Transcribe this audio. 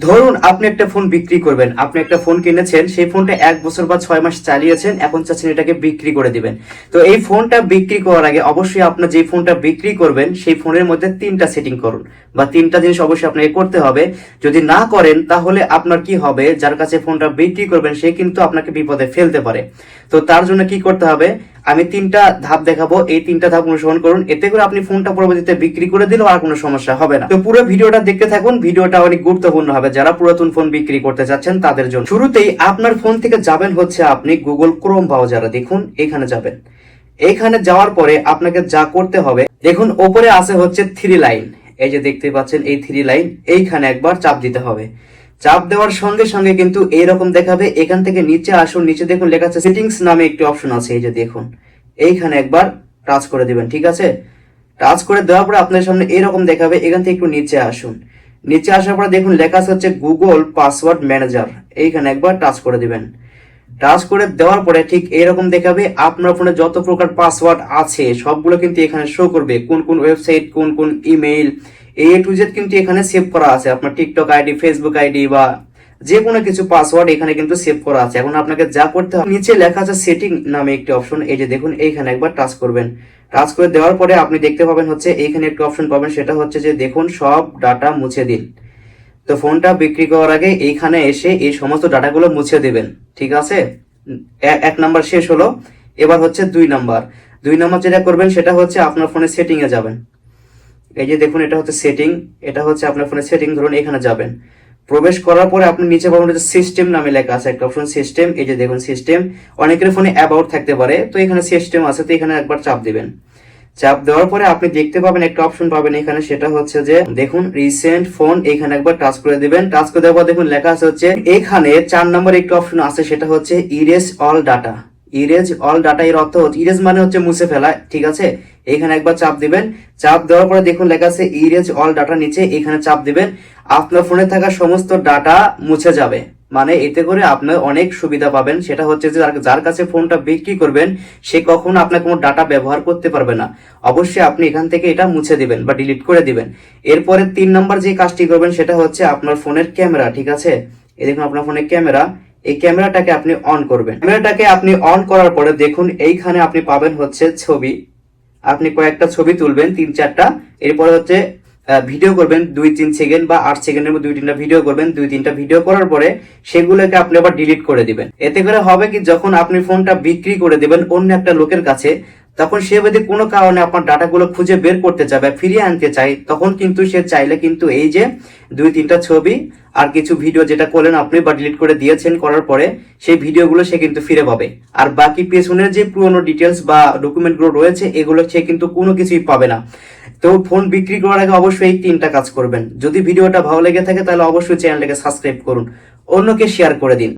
ধরুন আপনি একটা ফোন বিক্রি করবেন, আপনি একটা ফোন কিনেছেন, সেই ফোনটা 1 বছর বা 6 মাস চালিয়েছেন, এখন চাচ্ছেন এটাকে বিক্রি করে দিবেন। তো এই ফোনটা বিক্রি করার আগে অবশ্যই আপনার যে ফোনটা বিক্রি করবেন সেই ফোনের মধ্যে 3টা সেটিং করুন, বা 3টা জিনিস অবশ্যই আপনাকে করতে হবে। যদি না করেন তাহলে আপনার কি হবে, যার কাছে ফোনটা বিক্রি করবেন সে কিন্তু আপনাকে বিপদে ফেলতে পারে। তো তার জন্য কি করতে হবে, আমি 3টা ধাপ দেখাবো, এই 3টা ধাপ অনুসরণ করুন, এতে করে আপনি ফোনটা পরবর্তীতে বিক্রি করে দিলেও আর কোনো সমস্যা হবে না। তো পুরো ভিডিওটা দেখতে থাকুন, ভিডিওটা অনেক গুরুত্বপূর্ণ হবে যারা পুরাতন ফোন বিক্রি করতে চাচ্ছেন তাদের জন্য। শুরুতেই আপনার ফোন থেকে যাবেন হচ্ছে আপনি গুগল ক্রোম ব্রাউজারে, দেখুন এখানে যাবেন। এখানে যাওয়ার পরে আপনাকে যা করতে হবে, দেখুন ওপরে আছে হচ্ছে 3 লাইন, এই যে দেখতে পাচ্ছেন এই 3 লাইন, এইখানে একবার চাপ দিতে হবে। চাপ দেওয়ার সঙ্গে সঙ্গে কিন্তু এইরকম দেখাবে, এখান থেকে নিচে আসুন, নিচে দেখুন লেখা আছে সেটিংস নামে একটি অপশন আছে, এই যে দেখুন এইখানে একবার টাচ করে দিবেন, ঠিক আছে। টাচ করে দেওয়ার পরে আপনার সামনে এরকম দেখাবে, এখান থেকে একটু নিচে আসুন। নিচে আসার পরে দেখুন লেখা আছে হচ্ছে গুগল পাসওয়ার্ড ম্যানেজার, এইখানে একবার টাচ করে দিবেন। টাচ করে দেওয়ার পরে ঠিক এরকম দেখাবে, আপনার ফোনে যত প্রকার পাসওয়ার্ড আছে সবগুলো কিন্তু এখানে শো করবে, কোন কোন ওয়েবসাইট, কোন কোন ইমেইল, A to Z কিন্তু এখানে সেভ করা আছে। আপনার টিকটক আইডি, ফেসবুক আইডি বা যে কোনো কিছু পাসওয়ার্ড এখানে কিন্তু সেভ করা আছে। এখন আপনাকে যা করতে হবে, নিচে লেখা আছে সেটিং নামে একটি অপশন, এই যে দেখুন এইখানে একবার টাচ করবেন। টাচ করে দেওয়ার পরে আপনি দেখতে পাবেন হচ্ছে এইখানে একটি অপশন পাবেন, সেটা হচ্ছে যে দেখুন সব ডাটা মুছে দিন। তো ফোনটা বিক্রি করার আগে এইখানে এসে এই সমস্ত ডাটাগুলো মুছে দিবেন, ঠিক আছে। 1 নাম্বার শেষ হলো। এবার হচ্ছে 2 নাম্বার। 2 নাম্বার যেটা করবেন সেটা হচ্ছে আপনার ফোনের সেটিং এ যাবেন। এই যে দেখুন এটা হচ্ছে সেটিং, এটা হচ্ছে আপনার ফোনের সেটিং, ধরুন এখানে যাবেন। প্রবেশ করার পরে আপনি নিচে পাবেন হচ্ছে সিস্টেম নামে লেখা আছে একটা অপশন, সিস্টেম, এই যে দেখুন সিস্টেম। অনেকের ফোনে অ্যাবাউট থাকতে পারে, তো এখানে সিস্টেম আছে, তো এখানে একবার চাপ দিবেন। চাপ দেওয়ার পরে আপনি দেখতে পাবেন একটা অপশন পাবেন এখানে, সেটা হচ্ছে যে দেখুন রিসেন্ট ফোন, এখানে একবার টাচ করে দিবেন। টাচ করে দেওয়ার পর দেখুন লেখা আছে হচ্ছে এখানে 4 নাম্বার একটি অপশন আছে, সেটা হচ্ছে erase all data. Erase all data এর অর্থ হচ্ছে, ইরেজ মানে হচ্ছে মুছে ফেলা, ঠিক আছে। এখানে একবার চাপ দিবেন। চাপ দেওয়ার পরে দেখুন লেখা আছে ইরেজ অল ডাটা, নিচে এখানে চাপ দিবেন। আপনার ফোনে থাকা সমস্ত ডাটা মুছে যাবে, মানে এতে করে আপনার অনেক সুবিধা পাবেন। সেটা হচ্ছে যে যার কাছে ফোনটা বিক্রি করবেন সে কখনো আপনার কোনো ডাটা ব্যবহার করতে পারবে না। অবশ্যই আপনি এখান থেকে এটা মুছে দিবেন বা ডিলিট করে দিবেন। এরপরে 3 নাম্বার যে কাজটি করবেন সেটা হচ্ছে আপনার ফোনের ক্যামেরা, ঠিক আছে। এই দেখুন আপনার ফোনের ক্যামেরা, এই ক্যামেরাটাকে আপনি অন করবেন। ক্যামেরাটাকে আপনি অন করার পরে দেখুন এইখানে আপনি পাবেন হচ্ছে ছবি। আপনি কয়েকটা ছবি তুলবেন, 3-4টা। এরপরে হচ্ছে ভিডিও করবেন 2-3 সেকেন্ড বা 8 সেকেন্ডের মধ্যে 2-3টা ভিডিও করবেন। 2-3টা ভিডিও করার পরে সেগুলোকে আপনি আবার ডিলিট করে দিবেন। এতে করে হবে কি, যখন আপনি ফোনটা বিক্রি করে দিবেন অন্য একটা লোকের কাছে, তখন সে যদি কোনো কারণে আপনার ডাটাগুলো খুঁজে বের করতে চায় বা ফিরিয়ে আনতে চায়, তখন কিন্তু সে চাইলে কিন্তু এই যে 2-3টা ছবি আর কিছু ভিডিও যেটা করলেন আপনি বা ডিলিট করে দিয়েছেন, করার পরে সেই ভিডিওগুলো সে কিন্তু ফিরে পাবে। আর বাকি পেছনের যে পুরোনো ডিটেলস বা ডকুমেন্টগুলো রয়েছে এগুলো সে কিন্তু কোনো কিছুই পাবে না। তো ফোন বিক্রি করার আগে অবশ্যই এই 3টা কাজ করবেন। যদি ভিডিওটা ভালো লেগে থাকে তাহলে অবশ্যই চ্যানেলটাকে সাবস্ক্রাইব করুন, অন্যকে শেয়ার করে দিন।